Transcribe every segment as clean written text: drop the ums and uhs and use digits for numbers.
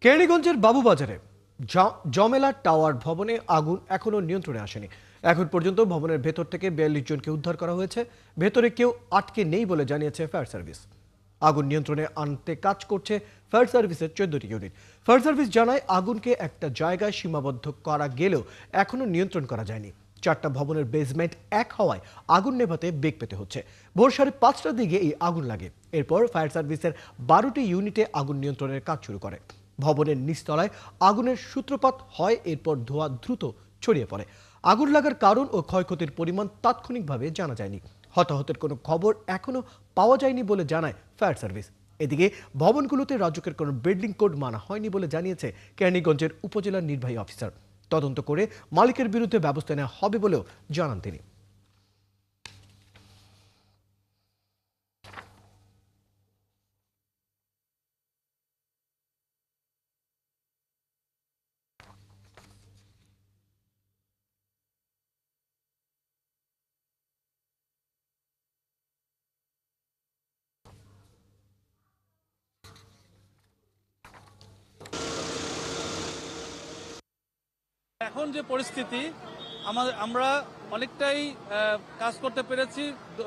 কেরানীগঞ্জের বাবুবাজারে জমেলা টাওয়ার ভবনে আগুন এখনো নিয়ন্ত্রণে আসেনি। এখন পর্যন্ত ভবনের ভেতর থেকে ৪২ জনকে উদ্ধার করা হয়েছে। ভেতরে কেউ আটকে নেই বলে জানিয়েছে ফায়ার সার্ভিস। আগুন নিয়ন্ত্রণে আনতে কাজ করছে ফায়ার সার্ভিসের ১৪টি ইউনিট। ফায়ার সার্ভিস জানায় আগুনকে একটা জায়গায় সীমাবদ্ধ করা গেলেও এখনো নিয়ন্ত্রণ করা যায়নি। ৪টা ভবনের বেসমেন্ট এক হওয়ায় আগুন নেভাতে বেগ পেতে হচ্ছে। ভোর ৫:৩০টার দিকে এই আগুন লাগে। এরপর ফায়ার সার্ভিসের ১২টি ইউনিটে আগুন নিয়ন্ত্রণের কাজ শুরু করে। ভবনের নিচতলায় আগুনের সূত্রপাত হয়, এরপর ধোঁয়া দ্রুত ছড়িয়ে পড়ে। আগুন লাগার কারণ ও ক্ষয়ক্ষতির পরিমাণ তাৎক্ষণিকভাবে জানা যায়নি। হতাহতের কোনো খবর এখনো পাওয়া যায়নি বলে জানায় ফায়ার সার্ভিস। এদিকে ভবনগুলোতে রাজুকের কোনো বিল্ডিং কোড মানা হয়নি বলে জানিয়েছে কেরানীগঞ্জের উপজেলা নির্বাহী অফিসার। তদন্ত করে মালিকের বিরুদ্ধে ব্যবস্থা নেওয়া হবে বলেও জানান তিনি। এখন যে পরিস্থিতি আমরা অনেকটাই কাজ করতে পেরেছি।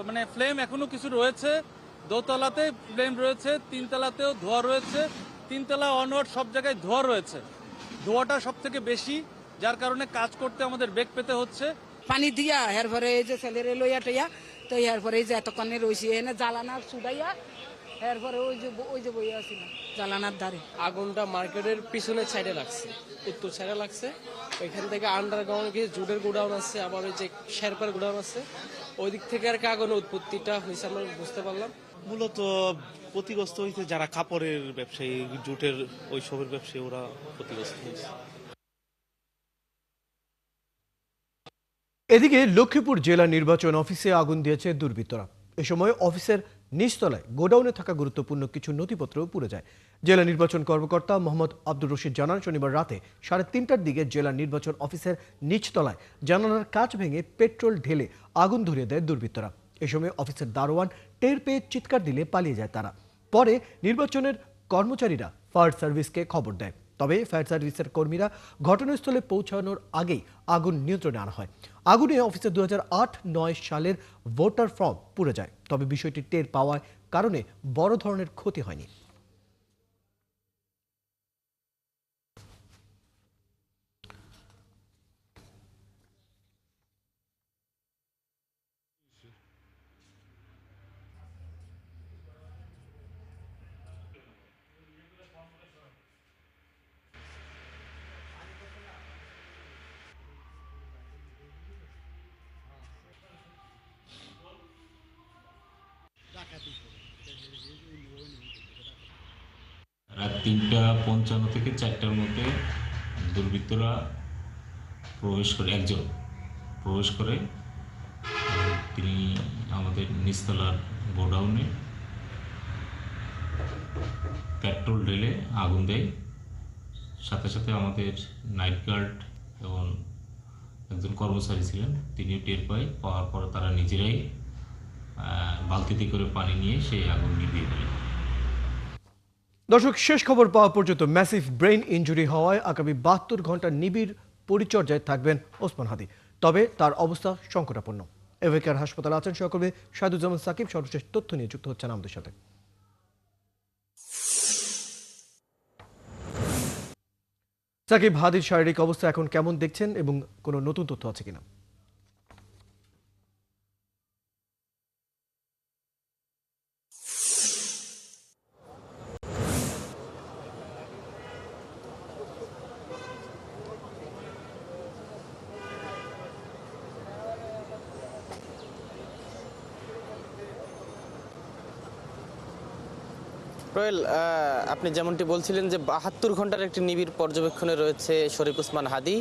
মানে ফ্লেম এখনো কিছু রয়েছে, দোতলাতে ফ্লেম রয়েছে, তিনতলাতেও ধোঁয়া রয়েছে, তিনতলা অনওয়ার্ড সব জায়গায় ধোঁয়া রয়েছে। ধোঁয়াটা সব থেকে বেশি, যার কারণে কাজ করতে আমাদের বেগ পেতে হচ্ছে। পানি দিয়া এরপরে এই যে ছেলেরে লইয়া টইয়া তো এরপরে এই যে এতক্ষণে রয়েছি এনে জ্বালানার চুড়াইয়া এরপরে ওই যে বইয়া আছিল জ্বালানার ধারে। আগুনটা মার্কেটের পিছনের সাইডে লাগছে, উত্তর সাইডে লাগছে। ওইখান থেকে আন্ডারগ্রাউন্ড গিয়ে জুটের গোডাউন আছে, আবার ওই যে শেরপার গোডাউন আছে, ওই দিক থেকে আর কি আগুনের উৎপত্তিটা হয়েছে আমরা বুঝতে পারলাম। মূলত ক্ষতিগ্রস্ত হয়েছে যারা কাপড়ের ব্যবসায়ী, জুটের ওইসবের ব্যবসায়ী, ওরা ক্ষতিগ্রস্ত হয়েছে। এদিকে লক্ষ্মীপুর জেলা নির্বাচন অফিসে আগুন দিয়েছে দুর্বৃত্তরা। এ সময় অফিসের নিচতলায় গোডাউনে থাকা গুরুত্বপূর্ণ কিছু নথিপত্র পুড়ে যায়। জেলা নির্বাচন কর্মকর্তা মোহাম্মদ আব্দুর রশিদ জানান, শনিবার রাতে ৩:৩০টার দিকে জেলা নির্বাচন অফিসের নিচতলায় জানালার কাঁচ ভেঙে পেট্রোল ঢেলে আগুন ধরিয়ে দেয় দুর্বৃত্তরা। এ সময় অফিসের দারোয়ান টের পেয়ে চিৎকার দিলে পালিয়ে যায় তারা। পরে নির্বাচনের কর্মচারীরা ফায়ার সার্ভিসকে খবর দেয়। তবে ফায়ার সার্ভিসের কর্মীরা ঘটনাস্থলে পৌঁছানোর আগেই আগুন নিয়ন্ত্রণে আনা হয়। আগুনে অফিসের ২০০৮-৯ সালের ভোটার ফর্ম পুড়ে যায়। তবে বিষয়টি টের পাওয়ার কারণে বড় ধরনের ক্ষতি হয়নি। রাত ৩:৫৫ থেকে ৪টার মধ্যে দুর্বৃত্তরা একজন প্রবেশ করে তিনি আমাদের নিচতলার গোডাউনে পেট্রোল ঢেলে আগুন দেয়। সাথে সাথে আমাদের নাইট গার্ড এবং একজন কর্মচারী ছিলেন, তিনিও টের পাওয়ার পর তারা নিজেরাই বালতিতে করে পানি নিয়ে সেই আগুন নিভিয়ে দিলেন। দর্শক, শেষ খবর পাওয়া পর্যন্ত ম্যাসিভ ব্রেইন ইনজুরি হওয়ায় আগামী ৭২ ঘন্টা নিবিড় পরিচর্যায় থাকবেন ওসমান হাদি। তবে তার অবস্থা সংকটাপন্ন। এভিকেয়ার হাসপাতালে আছেন সহকর্মী শাহিদুজ্জামান সাকিব। সর্বশেষ তথ্য নিয়ে যুক্ত হচ্ছেন আমাদের সাথে। সাকিব, হাদির শারীরিক অবস্থা এখন কেমন দেখছেন এবং কোনো নতুন তথ্য আছে কিনা? রয়েল, আপনি যেমনটি বলছিলেন যে ৭২ ঘন্টার একটি নিবিড় পর্যবেক্ষণে রয়েছে শরীফ ওসমান হাদি।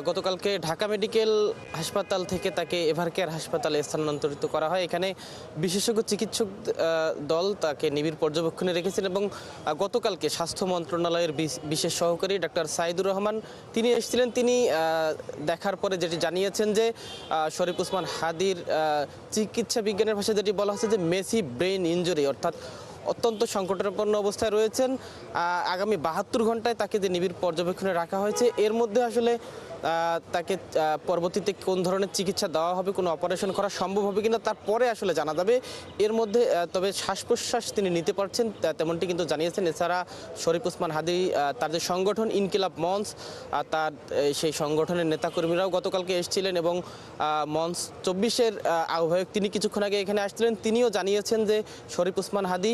গতকালকে ঢাকা মেডিকেল হাসপাতাল থেকে তাকে এভারকেয়ার হাসপাতালে স্থানান্তরিত করা হয়। এখানে বিশেষজ্ঞ চিকিৎসক দল তাকে নিবিড় পর্যবেক্ষণে রেখেছেন এবং গতকালকে স্বাস্থ্য মন্ত্রণালয়ের বিশেষ সহকারী ডাক্তার সাইদুর রহমান তিনি এসেছিলেন। তিনি দেখার পরে যেটি জানিয়েছেন যে শরীফ ওসমান হাদির চিকিৎসা বিজ্ঞানের ভাষায় যেটি বলা হচ্ছে যে মেসিভ ব্রেইন ইনজুরি, অর্থাৎ অত্যন্ত সংকটাপন্ন অবস্থায় রয়েছেন। আগামী 72 ঘন্টায় তাকে যে নিবিড় পর্যবেক্ষণে রাখা হয়েছে, এর মধ্যে আসলে তাকে পরবর্তীতে কোন ধরনের চিকিৎসা দেওয়া হবে, কোনো অপারেশন করা সম্ভব হবে কিনা তারপরে আসলে জানা যাবে। এর মধ্যে তবে শ্বাস প্রশ্বাস তিনি নিতে পারছেন তেমনটি কিন্তু জানিয়েছেন। এছাড়া শরীফ ওসমান হাদী তার যে সংগঠন ইনকিলাব মঞ্চ, তার সেই সংগঠনের নেতাকর্মীরাও গতকালকে এসেছিলেন এবং মঞ্চ 24-এর আহ্বায়ক তিনি কিছুক্ষণ আগে এখানে আসছিলেন। তিনিও জানিয়েছেন যে শরীফ ওসমান হাদী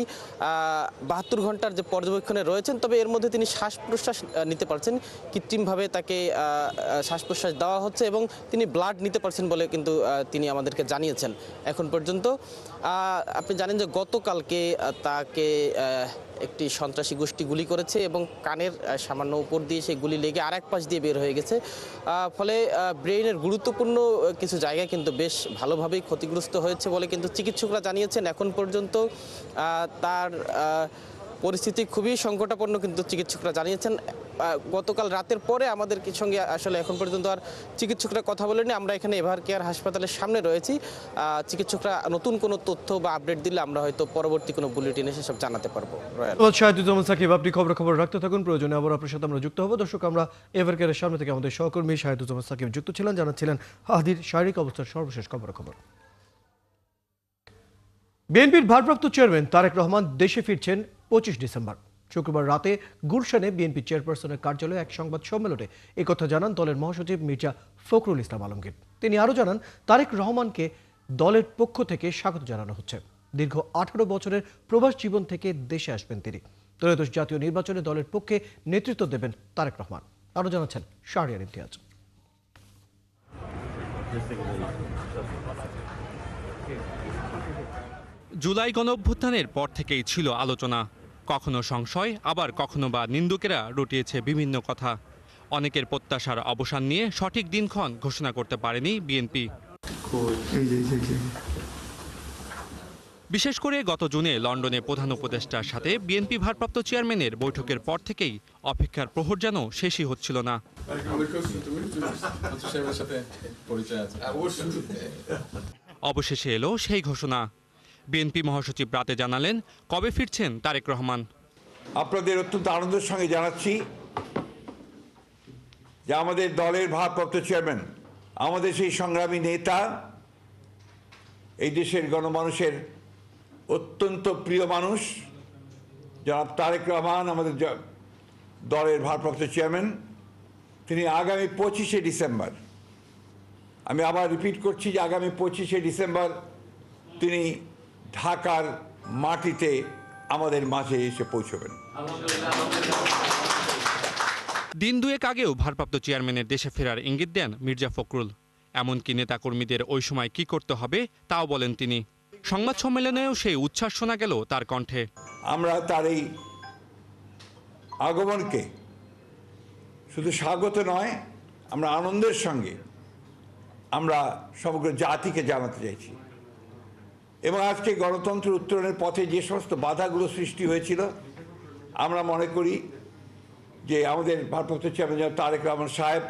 72 ঘন্টার যে পর্যবেক্ষণে রয়েছেন, তবে এর মধ্যে তিনি শ্বাস প্রশ্বাস নিতে পারছেন। কৃত্রিমভাবে তাকে শ্বাস প্রশ্বাস দেওয়া হচ্ছে এবং তিনি ব্লাড নিতে পারছেন বলে কিন্তু তিনি আমাদেরকে জানিয়েছেন। এখন পর্যন্ত আপনি জানেন যে গতকালকে তাকে একটি সন্ত্রাসী গোষ্ঠী গুলি করেছে এবং কানের সামান্য উপর দিয়ে সেই গুলি লেগে আরেক পাশ দিয়ে বের হয়ে গেছে। ফলে ব্রেইনের গুরুত্বপূর্ণ কিছু জায়গা কিন্তু বেশ ভালোভাবেই ক্ষতিগ্রস্ত হয়েছে বলে কিন্তু চিকিৎসকরা জানিয়েছেন। এখন পর্যন্ত তার পরিস্থিতি খুবই সংকটাপন্ন কিন্তু চিকিৎসকরা জানিয়েছেন। গতকাল রাতের পরে আমাদের সঙ্গে আসলে এখন পর্যন্ত আর চিকিৎসকরা কথা বলেনি। আমরা এখানে এভার কেয়ার হাসপাতালের সামনে রয়েছি। চিকিৎসকরা নতুন কোনো তথ্য বা আপডেট দিলে আমরা হয়তো পরবর্তী কোনো বুলেটিনে সেসব জানাতে পারবো। শাহিদুজ্জামান সাকিব, আপনি খবর রাখতে থাকুন, প্রয়োজনে আবার আপনার সাথে আমরা যুক্ত হবো। দর্শক, আমরা এভার কেয়ারের সামনে থেকে আমাদের সহকর্মী শাহিদুজ্জামান সাকিব যুক্ত ছিলেন, জানাচ্ছিলেন হাদির শারীরিক অবস্থার সর্বশেষ খবর। বিএনপির ভারপ্রাপ্ত চেয়ারম্যান তারেক রহমান দেশে ফিরছেন 25 ডিসেম্বর। শুক্রবার রাতে গুলশানে বিএনপি চেয়ারপারসনের কার্যালয়ে এক সংবাদ সম্মেলনে একথা জানান দলের মহাসচিব মির্জা ফখরুল ইসলাম আলমগীর। তিনি আরও জানান, তারেক রহমানকে দলের পক্ষ থেকে স্বাগত জানানো হচ্ছে। দীর্ঘ 18 বছরের প্রবাস জীবন থেকে দেশে আসবেন তিনি। ত্রয়োদশ জাতীয় নির্বাচনে দলের পক্ষে নেতৃত্ব দেবেন তারেক রহমান। আরও জানাচ্ছেন শাহরিয়ার ইমতিয়াজ। জুলাই গণঅভ্যুত্থানের পর থেকেই ছিল আলোচনা, কখনো সংশয়, আবার কখনো বা নিন্দুকেরা রটিয়েছে বিভিন্ন কথা। অনেকের প্রত্যাশার অবসান নিয়ে সঠিক দিনক্ষণ ঘোষণা করতে পারেনি বিএনপি। বিশেষ করে গত জুনে লন্ডনে প্রধান উপদেষ্টার সাথে বিএনপি ভারপ্রাপ্ত চেয়ারম্যানের বৈঠকের পর থেকেই অপেক্ষার প্রহর যেন শেষই হচ্ছিল না। অবশেষে এলো সেই ঘোষণা। বিএনপি মহাসচিব রাতে জানালেন কবে ফিরছেন তারেক রহমান। আপনাদের অত্যন্ত আনন্দের সঙ্গে জানাচ্ছি যে আমাদের দলের ভারপ্রাপ্ত চেয়ারম্যান, আমাদের সেই সংগ্রামী নেতা, এই দেশের গণমানুষের অত্যন্ত প্রিয় মানুষ জনাব তারেক রহমান, আমাদের দলের ভারপ্রাপ্ত চেয়ারম্যান, তিনি আগামী 25শে ডিসেম্বর, আমি আবার রিপিট করছি যে আগামী 25শে ডিসেম্বর তিনি ঢাকার মাটিতে আমাদের মাঝে এসে পৌঁছবেন। দিন দুয়েক আগেও ভারপ্রাপ্ত চেয়ারম্যানের দেশে ফেরার ইঙ্গিত দেন মির্জা ফখরুল। এমনকি নেতাকর্মীদের ওই সময় কি করতে হবে তাও বলেন তিনি। সংবাদ সম্মেলনেও সেই উচ্ছ্বাস শোনা গেল তার কণ্ঠে। আমরা তার এই আগমনকে শুধু স্বাগত নয়, আমরা আনন্দের সঙ্গে আমরা সমগ্র জাতিকে জানাতে চাইছি। এবং আজকে গণতন্ত্রের উত্তরণের পথে যে সমস্ত বাধাগুলো সৃষ্টি হয়েছিল, আমরা মনে করি যে আমাদের ভারপ্রাপ্ত চেয়ারম্যান তারেক রহমান সাহেব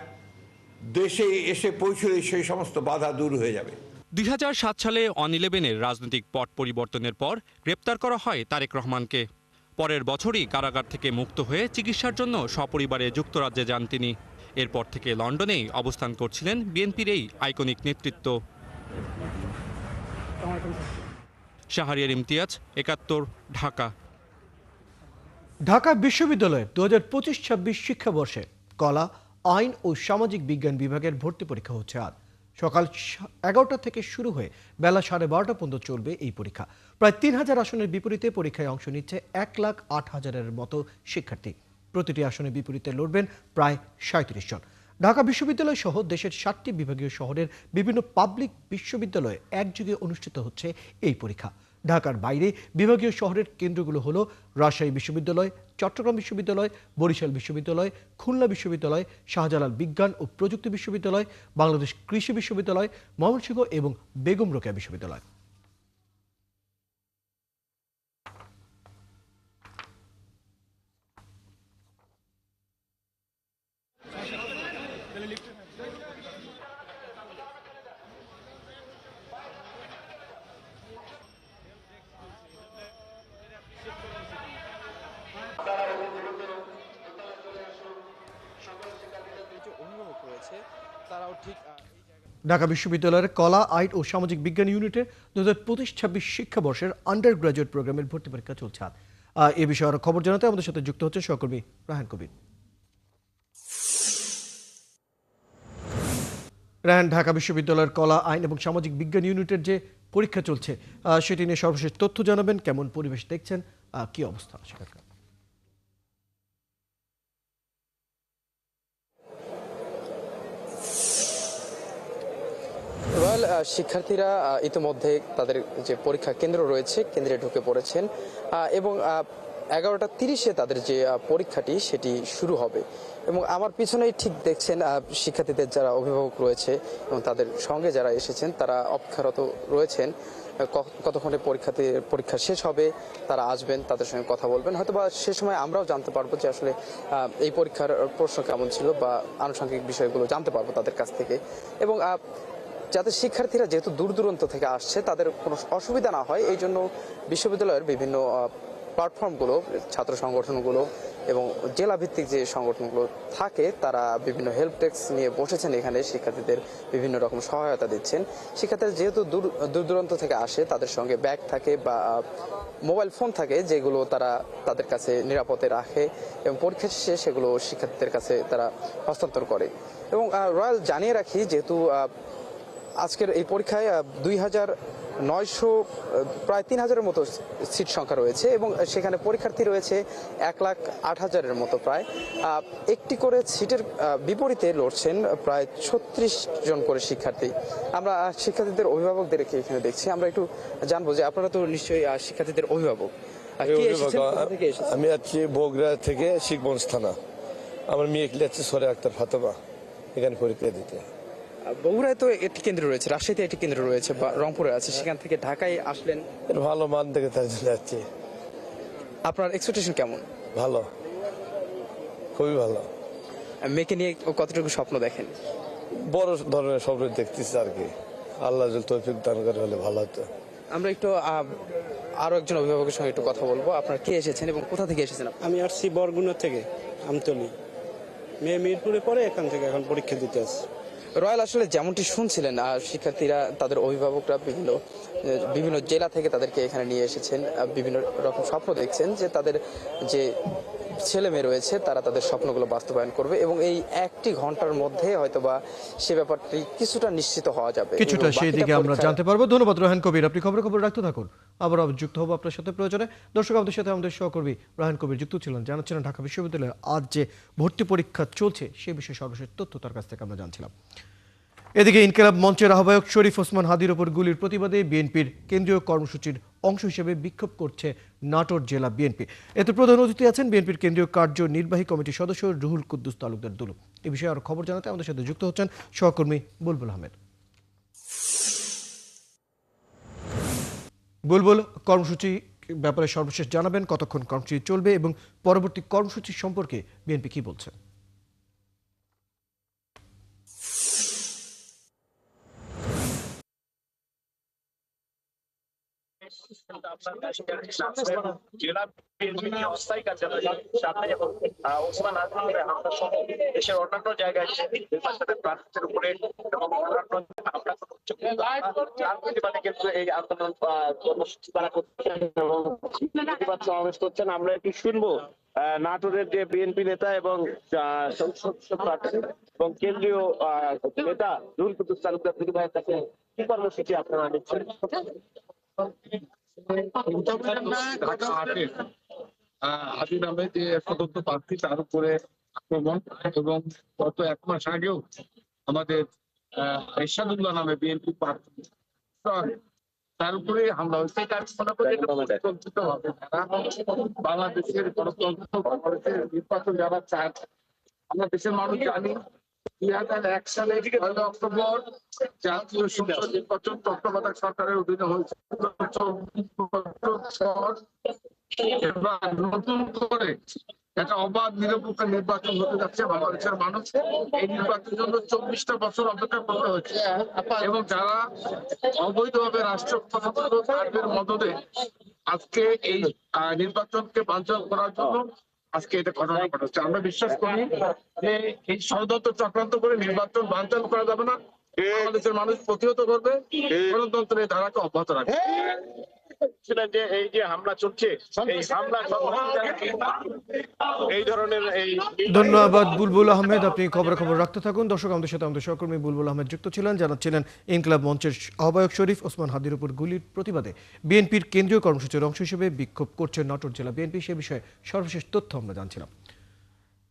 দেশে এসে পৌঁছলে সেই সমস্ত বাধা দূর হয়ে যাবে। 2007 সালে অন-11-এর রাজনৈতিক পট পরিবর্তনের পর গ্রেপ্তার করা হয় তারেক রহমানকে। পরের বছরই কারাগার থেকে মুক্ত হয়ে চিকিৎসার জন্য সপরিবারে যুক্তরাজ্যে যান তিনি। এরপর থেকে লন্ডনেই অবস্থান করছিলেন বিএনপির এই আইকনিক নেতৃত্ব। শাহরিয়ার ইমতিয়াজ, 71, ঢাকা। ঢাকা বিশ্ববিদ্যালয়ে 2025-26 শিক্ষাবর্ষে কলা, আইন ও সামাজিক বিজ্ঞান বিভাগের ভর্তি পরীক্ষা হচ্ছে আজ। সকাল 11টা থেকে শুরু হয়ে বেলা 12:30 পর্যন্ত চলবে এই পরীক্ষা। প্রায় 3000 আসনের বিপরীতে পরীক্ষায় অংশ নিচ্ছে 1,08,000-এর মতো শিক্ষার্থী। প্রতিটি আসনের বিপরীতে লড়বেন প্রায় 37 জন। ঢাকা বিশ্ববিদ্যালয় সহ দেশের 7টি বিভাগীয় শহরের বিভিন্ন পাবলিক বিশ্ববিদ্যালয়ে একযোগে অনুষ্ঠিত হচ্ছে এই পরীক্ষা। ঢাকার বাইরে বিভাগীয় শহরের কেন্দ্রগুলো হলো রাজশাহী বিশ্ববিদ্যালয়, চট্টগ্রাম বিশ্ববিদ্যালয়, বরিশাল বিশ্ববিদ্যালয়, খুলনা বিশ্ববিদ্যালয়, শাহজালাল বিজ্ঞান ও প্রযুক্তি বিশ্ববিদ্যালয়, বাংলাদেশ কৃষি বিশ্ববিদ্যালয়, ময়মনসিংহ এবং বেগম রোকেয়া বিশ্ববিদ্যালয়। রয়েছে তারাও ঠিক ঢাকা বিশ্ববিদ্যালয়ের কলা, আইন ও সামাজিক বিজ্ঞান ইউনিটের 2025-26 শিক্ষাবর্ষের আন্ডার গ্রাজুয়েট প্রোগ্রামের ভর্তি পরীক্ষা চলছে। এ বিষয়ে আরো খবর জানাতে আমাদের সাথে যুক্ত হচ্ছে সহকর্মী রায়হান কবির। রায়হান, ঢাকা বিশ্ববিদ্যালয়ের কলা, আইন এবং সামাজিক বিজ্ঞান ইউনিটের যে পরীক্ষা চলছে সেটি নিয়ে সর্বশেষ তথ্য জানাবেন। কেমন পরিবেশ দেখছেন, কি অবস্থা সেখানকার? রয়্যাল শিক্ষার্থীরা ইতিমধ্যে তাদের যে পরীক্ষা কেন্দ্র রয়েছে কেন্দ্রে ঢুকে পড়েছেন এবং 11:30-এ তাদের যে পরীক্ষাটি সেটি শুরু হবে। এবং আমার পিছনেই ঠিক দেখছেন শিক্ষার্থীদের যারা অভিভাবক রয়েছে এবং তাদের সঙ্গে যারা এসেছেন তারা অপেক্ষারত রয়েছেন কতক্ষণে পরীক্ষা শেষ হবে, তারা আসবেন, তাদের সঙ্গে কথা বলবেন। হয়তো বা সে সময় আমরাও জানতে পারবো যে আসলে এই পরীক্ষার প্রশ্ন কেমন ছিল বা আনুষঙ্গিক বিষয়গুলো জানতে পারবো তাদের কাছ থেকে। এবং যাতে শিক্ষার্থীরা যেহেতু দূর দূরান্ত থেকে আসছে তাদের কোনো অসুবিধা না হয় এই জন্য বিশ্ববিদ্যালয়ের বিভিন্ন প্ল্যাটফর্মগুলো, ছাত্র সংগঠনগুলো এবং জেলাভিত্তিক যে সংগঠনগুলো থাকে তারা বিভিন্ন হেল্প ডেস্ক নিয়ে বসেছেন এখানে, শিক্ষার্থীদের বিভিন্ন রকম সহায়তা দিচ্ছেন। শিক্ষার্থীরা যেহেতু দূর দূরান্ত থেকে আসে তাদের সঙ্গে ব্যাগ থাকে বা মোবাইল ফোন থাকে যেগুলো তারা তাদের কাছে নিরাপদে রাখে এবং পরীক্ষা শেষে সেগুলো শিক্ষার্থীদের কাছে তারা হস্তান্তর করে। এবং রয়্যাল জানিয়ে রাখি যেহেতু আজকের এই পরীক্ষায় 2,900 প্রায় 3,000-এর মতো সিট সংখ্যা রয়েছে এবং সেখানে পরীক্ষার্থী রয়েছে 1,08,000-এর মতো প্রায়। একটি করে সিটের বিপরীতে লড়ছেন প্রায় 36 জন করে শিক্ষার্থী। আমরা শিক্ষার্থীদের অভিভাবকদেরকে এখানে দেখছি, আমরা একটু জানবো যে আপনারা তো নিশ্চয়ই শিক্ষার্থীদের অভিভাবক। আমি আছি বগুড়া থেকে শিখগঞ্জ থানা। আমার মেয়ে যাচ্ছে সরে আক্তার ফাতেমা এখানে পরীক্ষা দিতে। বগুড়ায় তো একটি কেন্দ্র রয়েছে, রাজশাহীতে একটি কেন্দ্র রয়েছে বা রংপুরে আছে, সেখান থেকে ঢাকায় আসলেন। ভালো মান থেকে তার জন্য যাচ্ছি। আপনার এক্সপেকটেশন কেমন? ভালো, খুবই ভালো। মেয়েকে নিয়ে কতটুকু স্বপ্ন দেখেন? বড় ধরনের স্বপ্ন দেখতেছি আর কি, আল্লাহ যদি তৌফিক দান করে হলে ভালো হতো। আমরা একটু আরো একজন অভিভাবকের সঙ্গে একটু কথা বলবো। আপনার কে এসেছেন এবং কোথা থেকে এসেছেন? আমি আসছি বরগুনা থেকে, আমতলী। মেয়ে মিরপুরে পড়ে, এখান থেকে এখন পরীক্ষা দিতে আসছি। রয়্যাল আসলে যেমনটি শুনছিলেন শিক্ষার্থীরা তাদের অভিভাবকরা বিভিন্ন জেলা থেকে তাদেরকে এখানে নিয়ে এসেছেন, বিভিন্ন রকম স্বপ্ন দেখছেন যে তাদের যে ছেলে মেয়ে রয়েছে তারা তাদের স্বপ্নগুলো বাস্তবায়ন করবে এবং এই 1 ঘন্টার মধ্যে হয়তোবা সে ব্যাপারটি কিছুটা নিশ্চিত হওয়া যাবে, কিছুটা সেই দিকে আমরা জানতে পারবো। ধন্যবাদ রায়হান কবির, আপনি খবর রাখতে থাকুন, আবার যুক্ত হবো আপনার সাথে প্রয়োজনে। দর্শক, আমাদের সাথে আমাদের সহকর্মী রায়হান কবির যুক্ত ছিলেন, জানাচ্ছিলেন ঢাকা বিশ্ববিদ্যালয়ে আজ যে ভর্তি পরীক্ষা চলছে সে বিষয়ে সর্বশেষ তথ্য তার কাছ থেকে আমরা জানছিলাম। এদিকে ইনকিলাব মঞ্চের আহ্বায়ক শরীফ ওসমান হাদির ওপর গুলির প্রতিবাদে বিএনপির কেন্দ্রীয় কর্মসূচির অংশ হিসেবে বিক্ষোভ করছে নাটোর জেলা বিএনপি। এতে প্রধান অতিথি আছেন বিএনপির কেন্দ্রীয় কার্যনির্বাহী কমিটির সদস্য রুহুল কুদ্দুস তালুকদার দুলু। এ বিষয়ে আরো খবর জানাতে আমাদের সাথে যুক্ত হচ্ছেন সহকর্মী বুলবুল আহমেদ। বুলবুল, কর্মসূচি ব্যাপারে সর্বশেষ জানাবেন, কতক্ষণ কর্মসূচি চলবে এবং পরবর্তী কর্মসূচি সম্পর্কে বিএনপি কি বলছে? জেলা বিএনপির অস্থায়ী কার্যালয় সামনে এবং ওসমান হাদির হামলা সহ দেশের অন্যান্য জায়গায় নির্বাচনের প্রার্থীদের উপরে এবং তার প্রতিবাদে কিন্তু এই আন্দোলন কর্মসূচি তারা করছেন এবং প্রতিবাদ সমাবেশ করছেন। আমরা একটু শুনবো নাটোরের যে বিএনপি নেতা এবং সংসদ প্রার্থী এবং কেন্দ্রীয় নেতা রুহুল কুদ্দুস তালুকদার দুলু ভাইয়ের কাছে কি কর্মসূচি আপনারা নিচ্ছেন? ঢাকা আটের হাদি নামে যে স্বতন্ত্র প্রার্থী তার উপরে আক্রমণ এবং গত 1 মাস আগেও আমাদের এরশাদুল্লাহ নামে বিএনপি প্রার্থী তার উপরে হামলা হয়েছে। বাংলাদেশের গণতন্ত্র নির্বাচন যারা চায়, আমরা দেশের মানুষ জানি 2001 সালে 1 অক্টোবর জাতীয় সংসদ নির্বাচন তত্ত্বাবধায়ক সরকারের অধীনে হয়েছে। এবার নতুন করে একটা অবাধ নিরপেক্ষ নির্বাচন হতে যাচ্ছে। বাংলাদেশের মানুষ এই নির্বাচনের জন্য 24টা বছর অপেক্ষা করতে হচ্ছে এবং যারা অবৈধভাবে রাষ্ট্র ক্ষমতার মদদে আজকে এই নির্বাচনকে বানচাল করার জন্য আজকে এটা ঘটনা ঘটেছে। আমরা বিশ্বাস করি যে এই ষড়যন্ত্র চক্রান্ত করে নির্বাচন বানচাল করা যাবে না। বাংলাদেশের মানুষ প্রতিহত করবে, গণতন্ত্রের ধারাকে অব্যাহত রাখবে। যে এই যে হামলা চলছে, এই হামলা এই ধরনের ধন্যবাদ বুলবুল আহমেদ। আপনি খবর রাখতে থাকুন। দর্শক, আমাদের সাথে আমাদের সহকর্মী বুলবুল আহমেদ যুক্ত ছিলেন, জানাচ্ছিলেন ইনকলাব মঞ্চের আহ্বায়ক শরীফ ওসমান হাদির উপর গুলির প্রতিবাদে বিএনপির কেন্দ্রীয় কর্মসূচির অংশ হিসেবে বিক্ষোভ করছে নাটোর জেলা বিএনপি। সে বিষয়ে সর্বশেষ তথ্য আমরা জানছিলাম।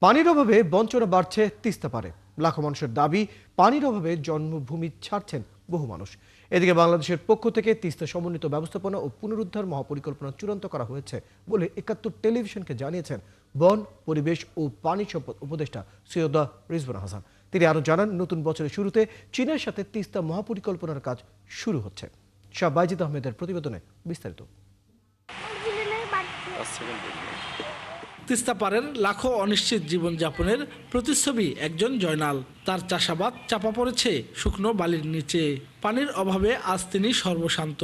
পানির অভাবে বঞ্চনা বাড়ছে তিস্তা পারে। লাখো মানুষের দাবি, পানির অভাবে জন্মভূমি ছাড়ছেন বহু মানুষ। এদিকে বাংলাদেশের পক্ষ থেকে তিস্তা সমন্বিত ব্যবস্থাপনা ও পুনরুদ্ধার মহাপরিকল্পনা চূড়ান্ত করা হয়েছে বলে ৭১ টেলিভিশনকে জানিয়েছেন বন, পরিবেশ ও পানি সম্পদ উপদেষ্টা সৈয়দা রিজওয়ানা হাসান। তিনি আরও জানান, নতুন বছরের শুরুতে চীনের সাথে তিস্তা মহাপরিকল্পনার কাজ শুরু হচ্ছে। শাহ বাইজিদ আহমেদের প্রতিবেদনে বিস্তারিত। তিস্তা পারের লাখো অনিশ্চিত জীবনযাপনের প্রতিচ্ছবি একজন জয়নাল। তার চাষাবাদ চাপা পড়েছে শুকনো বালির নিচে। পানির অভাবে আজ তিনি সর্বশান্ত।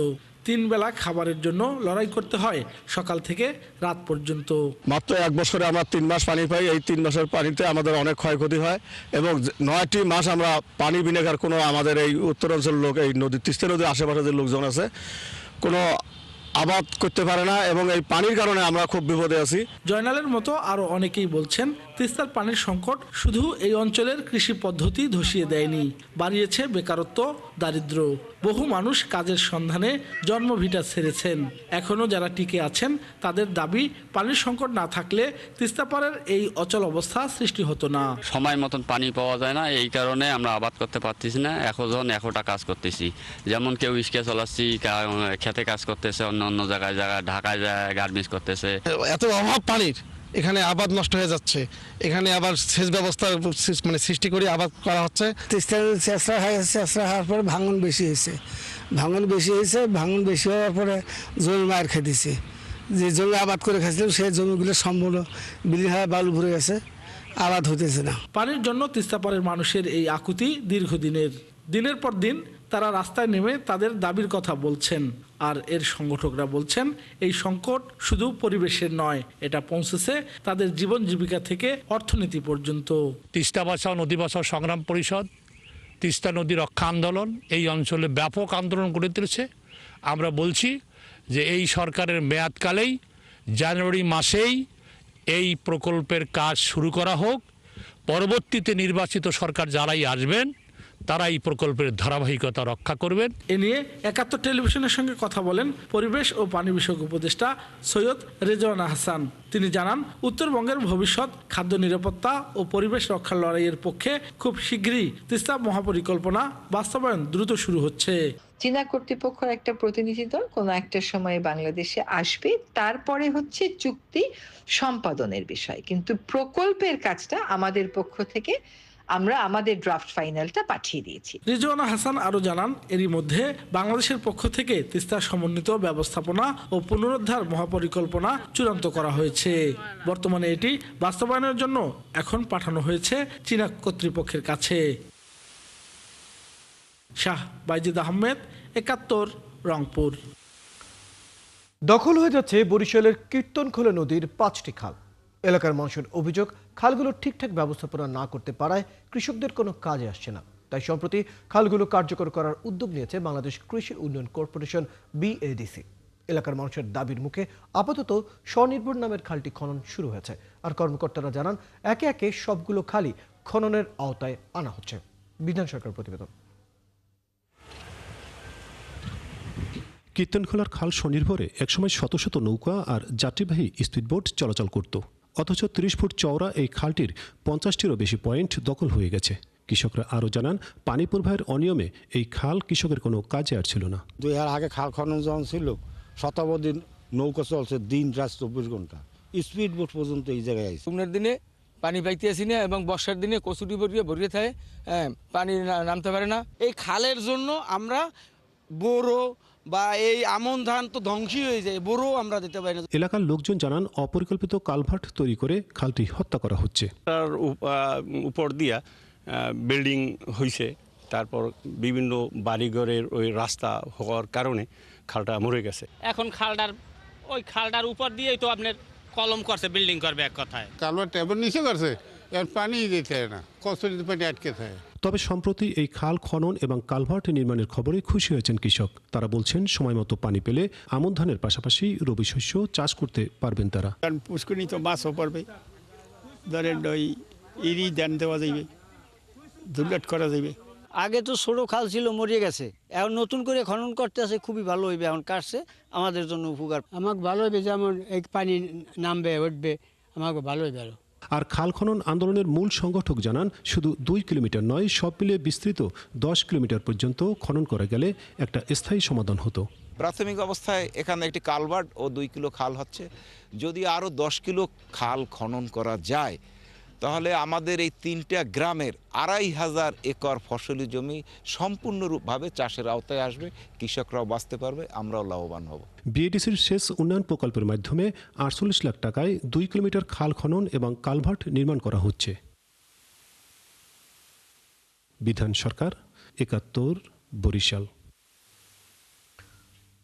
3 বেলা খাবারের জন্য লড়াই করতে হয় সকাল থেকে রাত পর্যন্ত। মাত্র 1 বছরে আমরা 3 মাস পানি পাই। এই 3 মাসের পানিতে আমাদের অনেক ক্ষয়ক্ষতি হয় এবং 9টি মাস আমরা পানি বিনেগার কোনো আমাদের এই উত্তরাঞ্চলের লোক, এই নদী তিস্তা নদীর আশেপাশে যে লোকজন আছে, কোনো আবাদ করতে পারে না এবং এই পানির কারণে আমরা খুব বিপদে আছি। জয়নালের মতো আরো অনেকেই বলছেন, তিস্তার পানির সংকট শুধু এই অঞ্চলের কৃষি পদ্ধতি ধসিয়ে দেয়নি, বাড়িয়েছে বেকারত্ব, দারিদ্র্য। বহু মানুষ কাজের সন্ধানে জন্মভিটা ছেড়েছেন। এখনো যারা টিকে আছেন তাদের দাবি, পানির সংকট না থাকলে তিস্তা পারের এই অচল অবস্থা সৃষ্টি হতো না। সময় মতন পানি পাওয়া যায় না, এই কারণে আমরা আবাদ করতে পারতেছি না। এখনটা কাজ করতেছি, যেমন কেউ ইস্কে চলাচ্ছি, খেতে কাজ করতেছে, অন্য জায়গায় ঢাকায় যায় গার্মেন্টস করতেছে। এত অভাব পানির, এখানে আবাদ নষ্ট হয়ে যাচ্ছে। এখানে আবার সেচ ব্যবস্থার সৃষ্টি করে আবাদ করা হচ্ছে। চেষ্টা হওয়ার পরে ভাঙন বেশি হয়েছে। ভাঙন বেশি হওয়ার পরে জমি মায়ের খেয়ে দিছে। যে জমি আবাদ করে খাইছিলাম সেই জমিগুলো সম্পূর্ণ বিলীন হয়ে বালু ভরে গেছে, আবাদ হতেছে না। পানির জন্য তিস্তাপাড়ের মানুষের এই আকুতি দীর্ঘদিনের। দিনের পর দিন তারা রাস্তায় নেমে তাদের দাবির কথা বলছেন। আর এর সংগঠকরা বলছেন, এই সংকট শুধু পরিবেশের নয়, এটা পৌঁছেছে তাদের জীবন জীবিকা থেকে অর্থনীতি পর্যন্ত। তিস্তা বাঁচাও নদী বাঁচাও সংগ্রাম পরিষদ, তিস্তা নদী রক্ষা আন্দোলন এই অঞ্চলে ব্যাপক আন্দোলন গড়ে তুলেছে। আমরা বলছি যে এই সরকারের মেয়াদকালেই জানুয়ারি মাসেই এই প্রকল্পের কাজ শুরু করা হোক। পরবর্তীতে নির্বাচিত সরকার যারাই আসবেন তারা এই প্রকল্পের ধারাবাহিকতা রক্ষা করবেন। এ নিয়ে ৭১ টেলিভিশনের সঙ্গে কথা বলেন পরিবেশ ও পানি বিষয়ক উপদেষ্টা সৈয়দ রিজওয়ানা হাসান। তিনি জানান, উত্তরবঙ্গের ভবিষ্যৎ খাদ্য নিরাপত্তা ও পরিবেশ রক্ষার লড়াইয়ের পক্ষে খুব শীঘ্রই তিস্তা মহাপরিকল্পনা বাস্তবায়ন দ্রুত শুরু হচ্ছে। চীনা কর্তৃপক্ষের একটা প্রতিনিধি দল কোনো একটা সময়ে বাংলাদেশে আসবে, তারপরে হচ্ছে চুক্তি সম্পাদনের বিষয়। কিন্তু প্রকল্পের কাজটা আমাদের পক্ষ থেকে আমরা আমাদের ড্রাফট ফাইনালটা পাঠিয়ে দিয়েছি। রিজওয়ানা হাসান আরো জানান, এরই মধ্যে বাংলাদেশের পক্ষ থেকে তিস্তা সমন্বিত ব্যবস্থাপনা ও পুনরুদ্ধার মহাপরিকল্পনা চূড়ান্ত করা হয়েছে। বর্তমানে এটি বাস্তবায়নের জন্য এখন পাঠানো হয়েছে চীনা কর্তৃপক্ষের কাছে। শাহ বাইজিদ আহমেদ, ৭১, রংপুর। দখল হয়ে যাচ্ছে বরিশালের কীর্তনখোলা নদীর 5টি খাল। এলাকার মানুষের অভিযোগ, খালগুলো ঠিকঠাক ব্যবস্থাপনা না করতে পারায় কৃষকদের কোনো কাজে আসছে না। তাই সম্প্রতি খালগুলো কার্যকর করার উদ্যোগ নিয়েছে বাংলাদেশ কৃষি উন্নয়ন কর্পোরেশন BADC। এলাকার মানুষের দাবির মুখে আপাতত স্বনির্ভর নামের খালটি খনন শুরু হয়েছে। আর কর্মকর্তারা জানান, একে একে সবগুলো খালই খননের আওতায় আনা হচ্ছে। বিধান সরকার প্রতিবেদন। কীর্তনখোলার খাল স্বনির্ভরে একসময় শত শত নৌকা আর যাত্রীবাহী স্পিডবোট চলাচল করত। অথচ 30 ফুট চওড়া এই খালটির 50টিরও বেশি পয়েন্ট দখল হয়ে গেছে। কৃষকরা আরও জানান, পানি প্রবাহের অনিয়মে এই খাল কৃষকের কোনো কাজে আর ছিল না। 2 হাজার আগে খাল খনন যখন ছিল, শতাব্দী নৌকা চলছে দিন রাত 24 ঘন্টা, স্পিডবোট পর্যন্ত এই জায়গায় আছে। উনের দিনে পানি পাইতে আসি না এবং বর্ষার দিনে কচুরি ভরিয়ে থাকে, পানি নামতে পারে না। এই খালের জন্য আমরা বোরো বা এই আমন ধান তো ধ্বংসই হয়ে যায়, বোরো আমরা দিতে পারি না। এলাকার লোকজন জানান, অপরিকল্পিত কালভার্ট তৈরি করে খালটি হত্যা করা হচ্ছে। তার উপর দিয়া বিল্ডিং হয়েছে, তারপর বিভিন্ন বাড়িঘরের ওই রাস্তা হওয়ার কারণে খালটা মরে গেছে। এখন খালটার উপর দিয়েই তো আপনার কলম করছে, বিল্ডিং করবে এক কথায়। কালভার টেবল নিচে করছে, এর পানি দিতে হয় না, কচুরিতে পানি আটকে থাকে। তবে সম্প্রতি এই খাল খনন এবং কালভার্ট নির্মাণের খবরে খুশি হয়েছেন কৃষক। তারা বলছেন সময় মতো পানি পেলে আমন ধানের পাশাপাশি রবি শস্য চাষ করতে পারবেন তারা। কারণ পুষ্করণী তো মাছও পড়বে, ধরেন ওই ইরি ধান দেওয়া যাবে, দুর্ঘট করা যাবে। আগে তো ছোটো খাল ছিল, মরিয়ে গেছে, এখন নতুন করে খনন করতে আছে, খুবই ভালো হইবে। এখন কাটছে আমাদের জন্য উপকার। আমাকে ভালো হইবে, যেমন এই পানি নামবে উঠবে, আমাকে ভালো হইবে। আর খাল খনন আন্দোলনের মূল সংগঠক জানান, শুধু 2 কিলোমিটার নয়, সব মিলিয়ে বিস্তৃত 10 কিলোমিটার পর্যন্ত খনন করা গেলে একটা স্থায়ী সমাধান হতো। প্রাথমিক অবস্থায় এখানে একটি কালভার্ট ও 2 কিলো খাল হচ্ছে। যদি আরও 10 কিলো খাল খনন করা যায়, তাহলে আমাদের এই 3টা গ্রামের 2500 একর ফসলি জমি সম্পূর্ণরূপভাবে চাষের আওতায় আসবে, কৃষকরাও বাঁচতে পারবে, আমরাও লাভবান হব। বিএডিসির সেচ উন্নয়ন প্রকল্পের মাধ্যমে 48 লাখ টাকায় 2 কিলোমিটার খাল খনন এবং কালভার্ট নির্মাণ করা হচ্ছে। বিধান সরকার, 71, বরিশাল।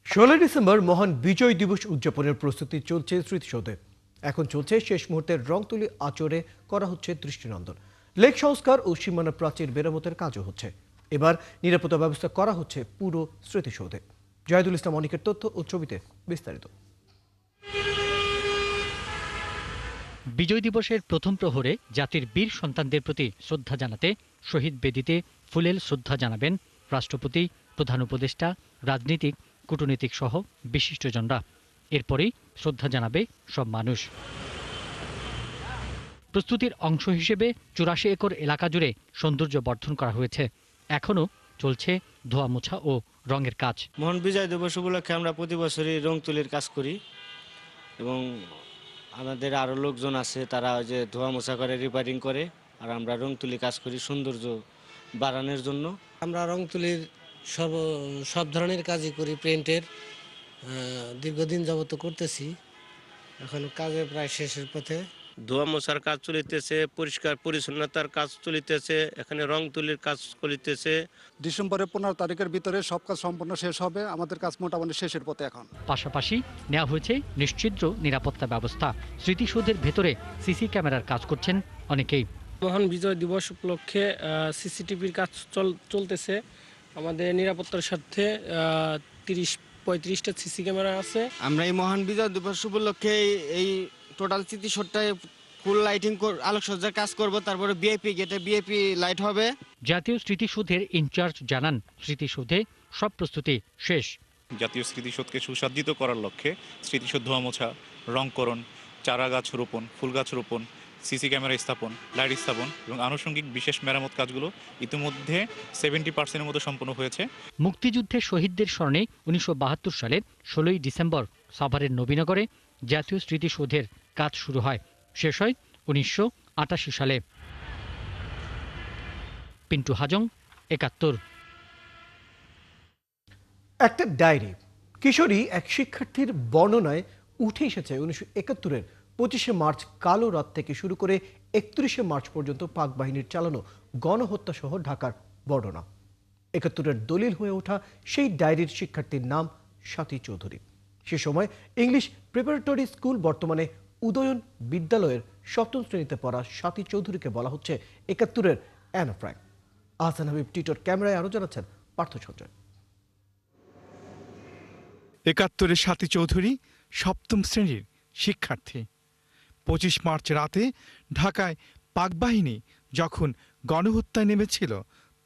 16 ডিসেম্বর মহান বিজয় দিবস উদযাপনের প্রস্তুতি চলছে স্মৃতিসৌধে। এখন চলছে শেষ মুহূর্তের রং তুলি আচরে করা হচ্ছে দৃষ্টিনন্দন। লেক সংস্কার ও সীমানা প্রাচীর মেরামতের কাজও হচ্ছে। এবার নিরাপত্তা ব্যবস্থা করা হচ্ছে পুরো স্মৃতিসৌধে। জাহিদুল ইসলাম অনিকের তথ্য ও ছবিতে বিস্তারিত। বিজয় দিবসের প্রথম প্রহরে জাতির বীর সন্তানদের প্রতি শ্রদ্ধা জানাতে শহীদ বেদিতে ফুলেল শ্রদ্ধা জানাবেন রাষ্ট্রপতি, প্রধান উপদেষ্টা, রাজনীতিক, কূটনীতিক সহ বিশিষ্টজনরা। এরপরেই শ্রদ্ধা জানাবে সব মানুষ। প্রস্তুতির অংশ হিসেবে 84 একর এলাকা জুড়ে সৌন্দর্য বর্ধন করা হয়েছে। এখনও চলছে ধোয়া মোছা ও রঙের কাজ। মহান বিজয় দিবস উপলক্ষে আমরা প্রতি বছরই রং তুলির কাজ করি এবং আমাদের আরও লোকজন আছে, তারা ওই যে ধোয়া মোছা করে, রিপেয়ারিং করে, আর আমরা রং তুলি কাজ করি সৌন্দর্য বাড়ানোর জন্য। আমরা রং তুলির সব ধরনের কাজই করি, প্রিন্টের দীর্ঘদিন যাবত করতেছি, এখন কাজে প্রায় শেষের পথে। ধোয়া মোছার কাজ চলিতেছে, পরিষ্কার পরিচ্ছন্নতার কাজ চলিতেছে, এখানে রং তুলির কাজ চলিতেছে। ডিসেম্বরের 15 তারিখের ভিতরে সব কাজ সম্পূর্ণ শেষ হবে। আমাদের কাজ মোটামুটি শেষের পথে এখন। পাশাপাশি নেওয়া হয়েছে নিশ্চিদ্র নিরাপত্তা ব্যবস্থা। স্মৃতিসৌধের ভেতরে সিসি ক্যামেরার কাজ করছেন অনেকেই। মহান বিজয় দিবস উপলক্ষে সিসিটিভির কাজ চলতেছে। আমাদের নিরাপত্তার স্বার্থে 30-35টা সিসি ক্যামেরা আছে। আমরা এই মহান বিজয় দিবস উপলক্ষে এই টোটাল স্মৃতিসৌধটায় ফুল লাইটিং আলোকসজ্জার কাজ করব, তারপরে বিআইপি গেটে বিআইপি লাইট হবে। জাতীয় স্মৃতিসৌধের ইনচার্জ জানান, স্মৃতিসৌধে সব প্রস্তুতি শেষ। জাতীয় স্মৃতিসৌধকে সুসজ্জিত করার লক্ষ্যে স্মৃতিসৌধ ধোয়া মোছা, রংকরণ, চারা গাছ রোপণ, ফুল গাছ রোপণ, সিসি ক্যামেরা স্থাপন, লাইট স্থাপন এবং আনুষঙ্গিক বিশেষ মেরামত কাজগুলো ইতিমধ্যে 70% মতো সম্পন্ন হয়েছে। মুক্তিযুদ্ধের শহীদদের স্মরণে 1972 সালের 16 ডিসেম্বর সাভারের নবীনগরে জাতীয় স্মৃতিসৌধের কাজ শুরু হয়, শেষ হয় 1988 সালে। পিন্টু হাজং, 71। একটা ডায়েরি, কিশোরী এক শিক্ষার্থীর বর্ণনায় উঠে এসেছে 1971-এর 25শে মার্চ কালো রাত থেকে শুরু করে 31শে মার্চ পর্যন্ত পাক বাহিনীর চালানো গণহত্যা সহ ঢাকার বর্ণনা। 71-এর দলিল হয়ে ওঠা সেই ডায়েরির শিক্ষার্থীর নাম স্বাতী চৌধুরী। সে সময় ইংলিশ প্রিপারেটরি স্কুল, বর্তমানে উদয়ন বিদ্যালয়ের 7ম শ্রেণীতে পড়া স্বাতী চৌধুরীকে বলা হচ্ছে 71-এর অ্যানা ফ্র্যাঙ্ক। আহসান হাবিব টিটোর ক্যামেরায় আরো জানাচ্ছেন পার্থ সঞ্জয়। 71-এর স্বাতী চৌধুরী 7ম শ্রেণীর শিক্ষার্থী। 25 মার্চ রাতে ঢাকায় পাকবাহিনী যখন গণহত্যায় নেমেছিল,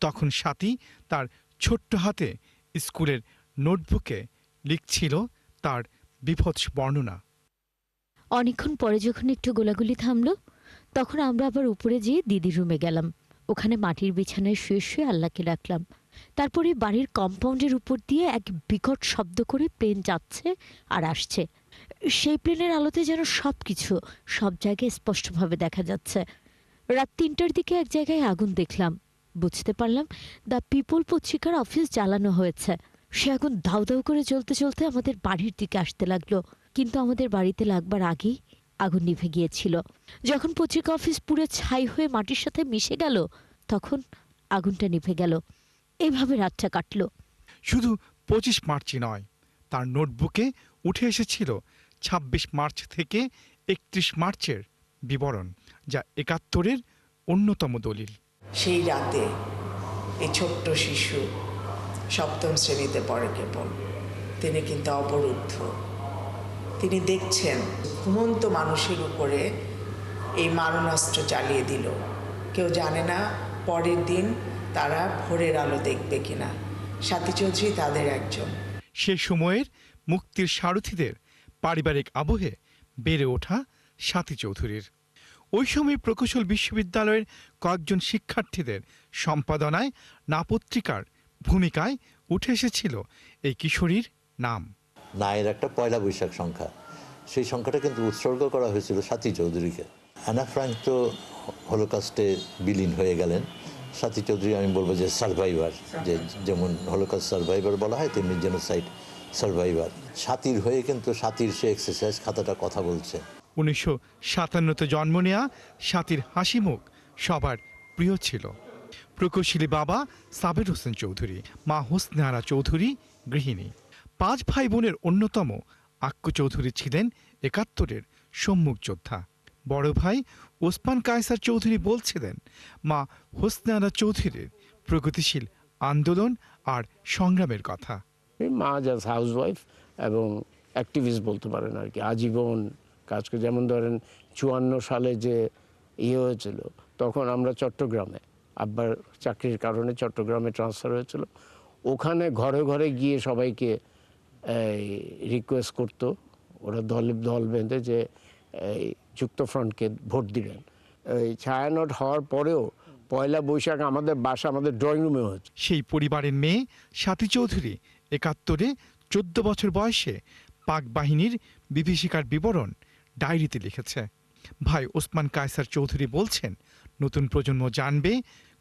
তখন স্বাতী তার ছোট্ট হাতে স্কুলের নোটবুকে লিখছিল তার বিভৎস বর্ণনা। অনেকক্ষণ পরে যখন একটু গোলাগুলি থামলো, তখন আমরা আবার উপরে যেয়ে দিদির রুমে গেলাম। ওখানে মাটির বিছানায় শুয়ে শুয়ে আল্লাহকে ডাকলাম। তারপরে বাড়ির কম্পাউন্ডের উপর দিয়ে এক বিকট শব্দ করে প্লেন যাচ্ছে আর আসছে। সেই প্লেনের আলোতে যেন সবকিছু সব জায়গায় স্পষ্টভাবে দেখা যাচ্ছে। রাত 3টার দিকে এক জায়গায় আগুন দেখলাম। বুঝতে পারলাম দ্য পিপল পত্রিকার অফিস জ্বালানো হয়েছে। সে আগুন দাউ দাউ করে জ্বলতে জ্বলতে আমাদের বাড়ির দিকে আসতে লাগলো, কিন্তু আমাদের বাড়িতে লাগবার আগেই আগুন নিভে গিয়েছিল। যখন পত্রিকা অফিস পুরো ছাই হয়ে মাটির সাথে মিশে গেল, তখন আগুনটা নিভে গেল। এইভাবে রাতটা কাটল। শুধু 25 মার্চই নয়, তার নোটবুকে উঠে এসেছিল 26 মার্চ থেকে 31 মার্চের বিবরণ, যা 71-এর অন্যতম দলিল। সেই রাতে এই ছোট্ট শিশু 7ম শ্রেণীতে পড়ে কেবল, তিনি কিন্তু অবরুদ্ধ। তিনি দেখছেন ঘুমন্ত মানুষের উপরে এই মারণাস্ত্র চালিয়ে দিল। কেউ জানে না পরের দিন তারা ভোরের আলো দেখবে কিনা। সাথী চৌধুরী তাদের একজন। সে সময়ের মুক্তির সারথীদের পারিবারিক আবহে বেড়ে ওঠা সাথী চৌধুরীর। ওই সময় প্রকৌশল বিশ্ববিদ্যালয়ের কয়েকজন শিক্ষার্থীদের সম্পাদনায় না পত্রিকার ভূমিকায় উঠে এসেছিল এই কিশোরীর নাম। নায়ের একটা পয়লা বৈশাখ সংখ্যা, সেই সংখ্যাটা কিন্তু উৎসর্গ করা হয়েছিল সাথী চৌধুরীকে। অ্যানা ফ্রাঙ্ক তো হলোকস্টে বিলীন হয়ে গেলেন, সাথী চৌধুরী আমি বলবো যে সার্ভাইভার, যে যেমন হলোকস্ট সার্ভাইভার বলা হয় তেমনি জেনোসাইড সার্ভাইভার। সাথীর হয়ে কিন্তু সাথীর সে এক্সারসাইজ খাতাটা কথা বলছে। 1957-তে জন্ম নেয়া সাথীর হাসি মুখ সবার প্রিয় ছিল। প্রকৌশলী বাবা সাবের হোসেন চৌধুরী, মা হোসনে আরা চৌধুরী গৃহিণী। 5 ভাই বোনের অন্যতম আক্কু চৌধুরী ছিলেন 71-এর সম্মুখ যোদ্ধা। বড় ভাই ওসমান কায়সার চৌধুরী বলছিলেন, মা হোসনে আরা চৌধুরীর প্রগতিশীল আন্দোলন আর সংগ্রামের কথা। মা জাস্ট হাউসওয়াইফ এবং অ্যাক্টিভিস্ট বলতে পারেন আর কি, আজীবন কাজ করে। যেমন ধরেন 54 সালে যে হয়েছিল, তখন আমরা চট্টগ্রামে, আব্বার চাকরির কারণে চট্টগ্রামে ট্রান্সফার হয়েছিল। ওখানে ঘরে ঘরে গিয়ে সবাইকে রিকোয়েস্ট করতো, ওরা দল বেঁধে যে যুক্তফ্রন্টকে ভোট দিবেন। এই ছায়ানট হওয়ার পরেও পয়লা বৈশাখ আমাদের বাসা, আমাদের ড্রয়িং রুমে হচ্ছে। সেই পরিবারের মেয়ে সাথী চৌধুরী 71-এ 14 বছর বয়সে পাক বাহিনীর বিভীষিকার বিবরণ ডায়েরিতে লিখেছে। ভাই ওসমান কায়সার চৌধুরী বলছেন, নতুন প্রজন্ম জানবে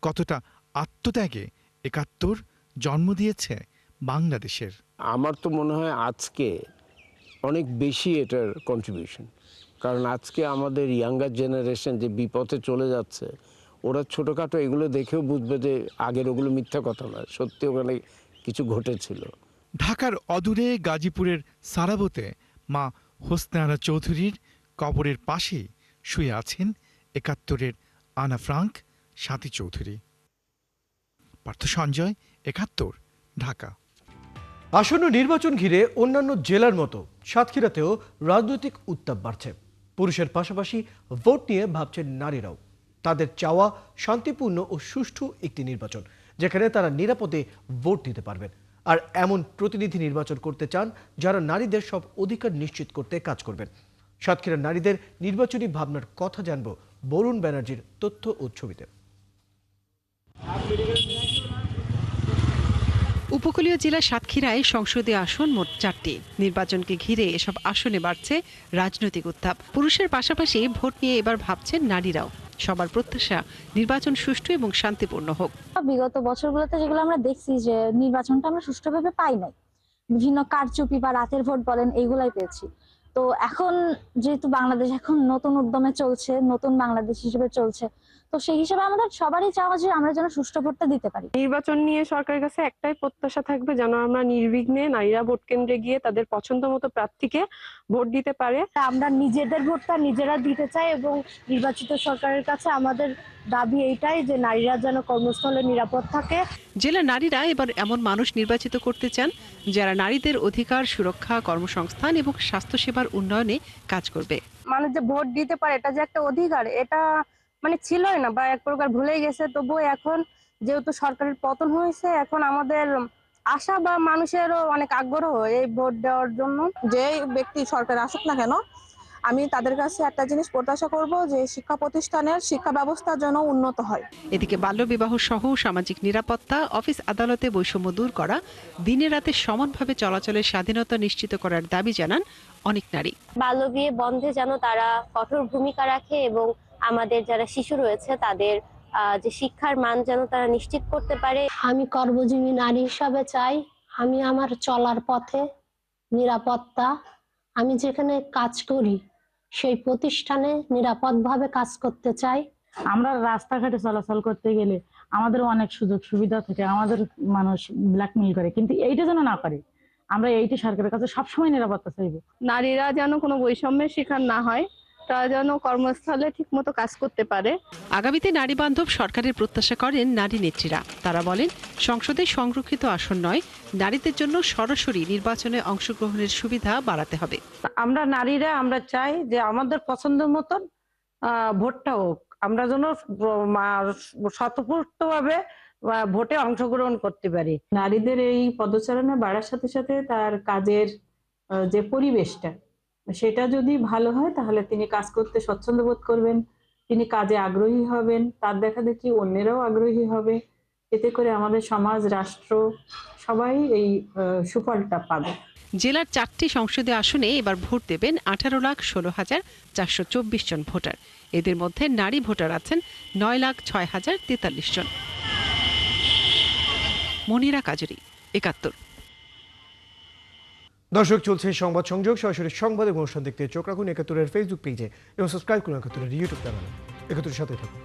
কতটা আত্মত্যাগে 71 জন্ম দিয়েছে বাংলাদেশের। আমার তো মনে হয় আজকে অনেক বেশি এটার কন্ট্রিবিউশন, কারণ আজকে আমাদের ইয়াঙ্গার জেনারেশন যে বিপথে চলে যাচ্ছে, ওরা ছোটোখাটো এগুলো দেখেও বুঝবে যে আগের ওগুলো মিথ্যা কথা নয়, সত্যি ওখানে কিছু ঘটেছিল। ঢাকার অদূরে গাজীপুরের সারাবতে মা হোসনে আরা চৌধুরীর কবরের পাশেই শুয়ে আছেন 71-এর আনা ফ্রাঙ্ক, সাথী চৌধুরী। পার্থ সঞ্জয়, 71, ঢাকা। আসন্ন নির্বাচন ঘিরে অন্যান্য জেলার মতো সাতক্ষীরাতেও রাজনৈতিক উত্তাপ বাড়ছে। পুরুষের পাশাপাশি ভোট নিয়ে ভাবছেন নারীরাও। তাদের চাওয়া শান্তিপূর্ণ ও সুষ্ঠু একটি নির্বাচন, যেখানে তারা নিরাপদে ভোট দিতে পারবেন। আর এমন প্রতিনিধি নির্বাচন করতে চান যারা নারীদের সব অধিকার নিশ্চিত করতে কাজ করবেন। সাতক্ষীরার নারীদের নির্বাচনী ভাবনার কথা জানব বরুণ ব্যানার্জির তথ্য ও ছবিতে। উপকূলীয় জেলা সাতক্ষীরায় সংসদীয় আসন মোট 4টি। নির্বাচনকে ঘিরে এসব আসনে বাড়ছে রাজনৈতিক উত্তাপ। পুরুষের পাশাপাশি ভোট নিয়ে এবার ভাবছেন নারীরাও। সবার প্রত্যাশা নির্বাচন সুষ্ঠু এবং শান্তিপূর্ণ হোক। বিগত বছরগুলোতে যেগুলো আমরা দেখছি যে নির্বাচনটা আমরা সুষ্ঠুভাবে পাই নাই, বিভিন্ন কারচুপি বা রাতের ভোট বলেন, এইগুলাই পেয়েছি। তো এখন যেহেতু বাংলাদেশ এখন নতুন উদ্যমে চলছে, নতুন বাংলাদেশ হিসেবে চলছে, তো সেই হিসেবে আমাদের সবারই চাওয়া যে আমরা যেন সুষ্ঠু ভোটটা দিতে পারি। নির্বাচন নিয়ে সরকারের কাছে একটাই প্রত্যাশা থাকবে, যেন আমরা নির্বিঘ্নে নারীরা ভোট কেন্দ্রে গিয়ে তাদের পছন্দ মতো প্রার্থীকে ভোট দিতে পারে। আমরা নিজেদের ভোটটা নিজেরা দিতে চাই এবং নির্বাচিত সরকারের কাছে আমাদের দাবি এইটাই যে নারীরা যেন কর্মস্থলে নিরাপদ থাকে। জেলা নারীরা এবার এমন মানুষ নির্বাচিত করতে চান যারা নারীদের অধিকার সুরক্ষা, কর্মসংস্থান এবং স্বাস্থ্যসেবার উন্নয়নে কাজ করবে। মানুষ যে ভোট দিতে পারে, এটা যে একটা অধিকার, এটা ছিলই না বা এক প্রকার ভুলেই গেছে। তবুও এখন যেহেতু সরকারের পতন হয়েছে, এখন আমাদের আশা বা মানুষেরও অনেক আগ্রহ এই ভোট দেওয়ার জন্য। যে ব্যক্তি সরকার আসুক না কেন, আমি তাদের কাছে একটা জিনিস প্রত্যাশা করব যে শিক্ষা প্রতিষ্ঠানের শিক্ষা ব্যবস্থা যেন উন্নত হয়। এদিকে বাল্যবিবাহ সহ সামাজিক নিরাপত্তা, অফিস আদালতে বৈষম্য দূর করা, দিনে রাতে সমানভাবে চলাচলের স্বাধীনতা নিশ্চিত করার দাবি জানান অনেক নারী। বাল্যবিয়ে বন্ধে যেন তারা কঠোর ভূমিকা রাখে এবং আমাদের যারা শিশু রয়েছে তাদের যে শিক্ষার মান যেন তারা নিশ্চিত করতে পারে। আমি কর্মজীবী নারী হিসাবে চাই আমি আমার চলার পথে নিরাপত্তা, আমি যেখানে কাজ করি সেই প্রতিষ্ঠানে নিরাপদভাবে কাজ করতে চাই। আমরা রাস্তাঘাটে চলাচল করতে গেলে আমাদের অনেক সুযোগ সুবিধা থাকে, আমাদের মানুষ ব্ল্যাকমেইল করে, কিন্তু এইটা যেন না করে। আমরা এইটা সরকারের কাছে সবসময় নিরাপত্তা চাইব। নারীরা যেন কোনো বৈষম্যের শিকার না হয়, তারা যেন কর্মস্থলে ঠিকমতো কাজ করতে পারে। আগামীতে নারী বান্ধব সরকারের প্রত্যাশা করেন নারী নেত্রীরা। তারা বলেন, সংসদে সংরক্ষিত আসন নয়, নারীদের জন্য সরাসরি নির্বাচনে অংশগ্রহণের সুবিধা বাড়াতে হবে। আমরা নারীরা আমরা চাই যে আমাদের পছন্দ মতন ভোটটা হোক, আমরা যেন স্বতঃস্ফূর্তভাবে ভোটে অংশগ্রহণ করতে পারি। নারীদের এই পদচারণা বাড়ার সাথে সাথে তার কাজের যে পরিবেশটা সেটা যদি ভালো হয় তাহলে তিনি কাজ করতে স্বচ্ছন্দ বোধ করবেন, তিনি কাজে আগ্রহী হবেন, তার দেখা দেখি অন্যেরাও আগ্রহী হবে। এতে করে আমাদের সমাজ, রাষ্ট্র সবাই এই সুফলটা পাবে। জেলার 4টি সংসদীয় আসনে এবার ভোট দেবেন 18,16,424 জন ভোটার। এদের মধ্যে নারী ভোটার আছেন 9,06,043 জন। মনিরা কাজরি, 71। দর্শক, চলছে সংবাদ সংযোগ। সরাসরি সংবাদ এবং অনুষ্ঠান দেখতে চোখ রাখুন 71-এর ফেসবুক পেজে এবং সাবস্ক্রাইব করুন 71-এর ইউটিউব চ্যানেলে। 71-এর সাথে থাকুন।